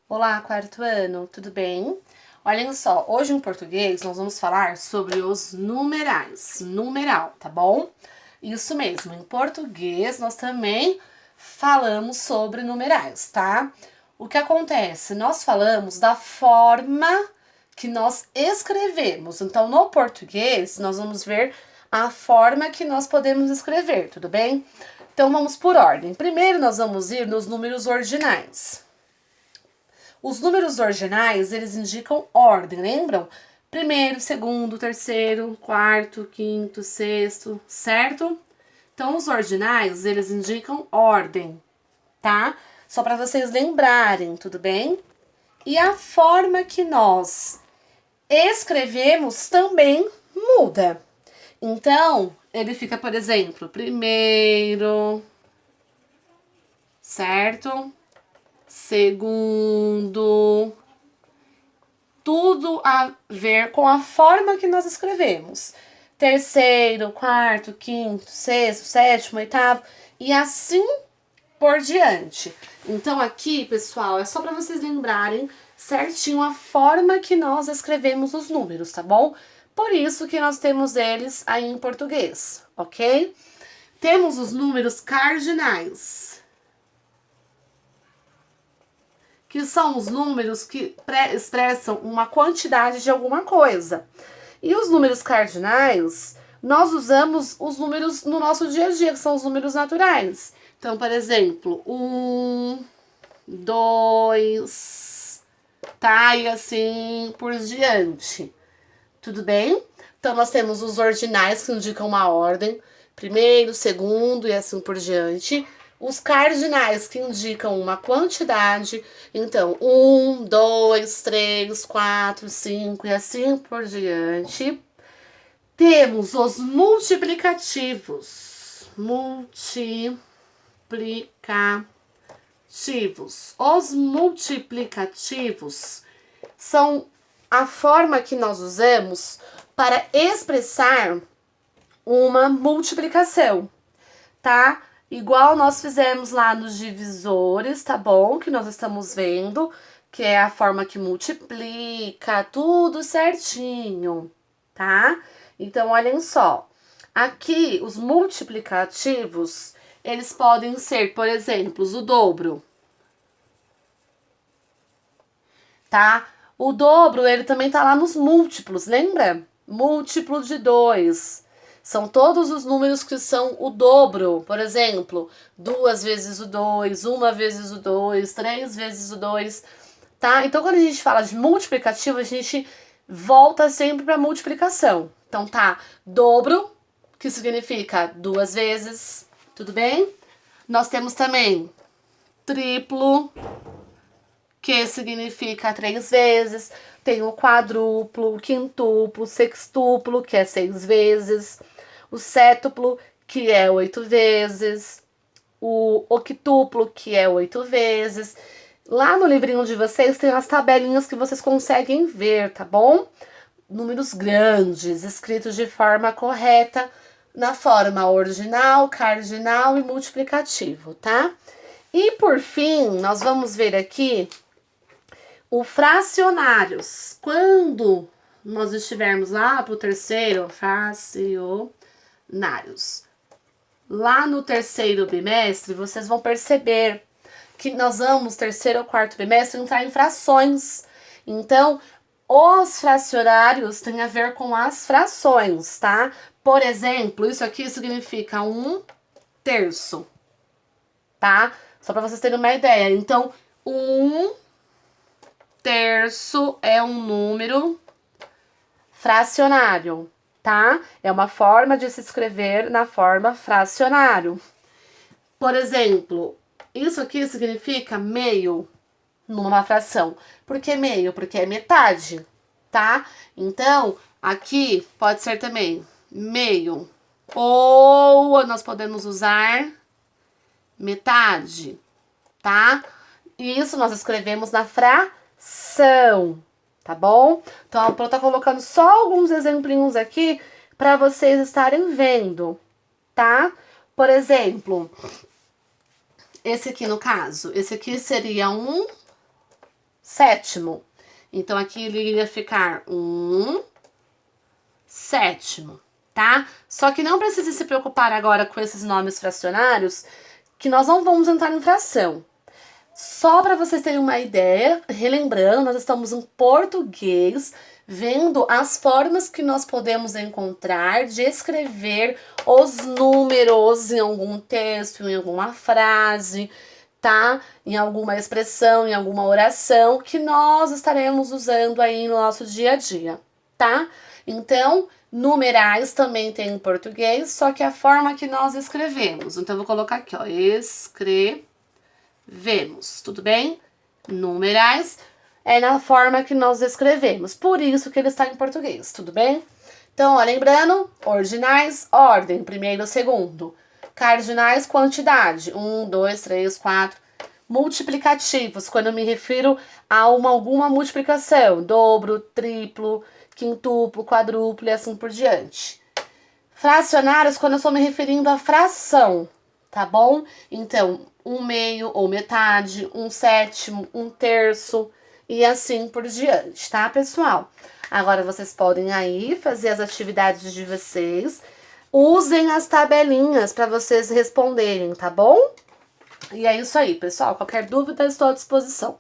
Olá, quarto ano, tudo bem? Olhem só, hoje em português nós vamos falar sobre os numerais, numeral, tá bom? Isso mesmo, em português nós também falamos sobre numerais, tá? O que acontece? Nós falamos da forma que nós escrevemos. Então, no português, nós vamos ver a forma que nós podemos escrever, tudo bem? Então, vamos por ordem. Primeiro, nós vamos ir nos números ordinais. Os números ordinais, eles indicam ordem, lembram? Primeiro, segundo, terceiro, quarto, quinto, sexto, certo? Então, os ordinais, eles indicam ordem, tá? Só para vocês lembrarem, tudo bem? E a forma que nós escrevemos também muda. Então, ele fica, por exemplo, primeiro, certo? Segundo, tudo a ver com a forma que nós escrevemos. Terceiro, quarto, quinto, sexto, sétimo, oitavo e assim por diante. Então aqui, pessoal, é só para vocês lembrarem certinho a forma que nós escrevemos os números, tá bom? Por isso que nós temos eles aí em português, ok? Temos os números cardinais, que são os números que expressam uma quantidade de alguma coisa. E os números cardinais, nós usamos os números no nosso dia a dia, que são os números naturais. Então, por exemplo, 1, 2, tá? E assim por diante. Tudo bem? Então, nós temos os ordinais, que indicam uma ordem. Primeiro, segundo e assim por diante. Os cardinais, que indicam uma quantidade. Então, 1, 2, 3, 4, 5 e assim por diante. Temos os multiplicativos. Os multiplicativos são a forma que nós usamos para expressar uma multiplicação, tá? Igual nós fizemos lá nos divisores, tá bom? Que nós estamos vendo, que é a forma que multiplica, tudo certinho, tá? Então, olhem só. Aqui, os multiplicativos, eles podem ser, por exemplo, o dobro, tá? O dobro, ele também tá lá nos múltiplos, lembra? Múltiplo de 2. São todos os números que são o dobro. Por exemplo, 2 vezes o 2, 1 vezes o 2, 3 vezes o 2, tá? Então, quando a gente fala de multiplicativo, a gente volta sempre para multiplicação. Então, tá, dobro, que significa 2 vezes, tudo bem? Nós temos também triplo, que significa 3 vezes. Tem o quadruplo, o quintuplo, o sextuplo, que é 6 vezes. O sétuplo, que é 8 vezes. O octuplo, que é 8 vezes. Lá no livrinho de vocês tem as tabelinhas que vocês conseguem ver, tá bom? Números grandes, escritos de forma correta, na forma ordinal, cardinal e multiplicativo, tá? E por fim, nós vamos ver aqui o fracionários. Quando nós estivermos lá para o terceiro, fracionários. Lá no terceiro bimestre, vocês vão perceber que nós vamos, terceiro ou quarto bimestre, entrar em frações. Então, os fracionários têm a ver com as frações, tá? Por exemplo, isso aqui significa 1/3, tá? Só para vocês terem uma ideia. Então, 1/3 é um número fracionário, tá? É uma forma de se escrever na forma fracionário. Por exemplo, isso aqui significa meio numa fração. Por que meio? Porque é metade, tá? Então, aqui pode ser também meio. Ou nós podemos usar metade, tá? Isso nós escrevemos na fração, tá bom? Então, a Pro tá colocando só alguns exemplinhos aqui para vocês estarem vendo, tá? Por exemplo, esse aqui no caso, esse aqui seria 1 sétimo. Então, aqui ele iria ficar 1/7, tá? Só que não precisa se preocupar agora com esses nomes fracionários, que nós não vamos entrar em fração. Só para vocês terem uma ideia, relembrando, nós estamos em português, vendo as formas que nós podemos encontrar de escrever os números em algum texto, em alguma frase, tá? Em alguma expressão, em alguma oração que nós estaremos usando aí no nosso dia a dia, tá? Então, numerais também tem em português, só que a forma que nós escrevemos. Então, eu vou colocar aqui, ó, escrevemos, tudo bem? Numerais é na forma que nós escrevemos, por isso que ele está em português, tudo bem? Então, ó, lembrando, ordinais, ordem, primeiro, segundo. Cardinais, quantidade, 1, 2, 3, 4. Multiplicativos, quando eu me refiro a alguma multiplicação, dobro, triplo, quintuplo, quadruplo e assim por diante. Fracionários, quando eu estou me referindo a fração, tá bom? Então, 1/2 ou metade, 1/7, 1/3 e assim por diante, tá, pessoal? Agora vocês podem aí fazer as atividades de vocês. Usem as tabelinhas para vocês responderem, tá bom? E é isso aí, pessoal. Qualquer dúvida, estou à disposição.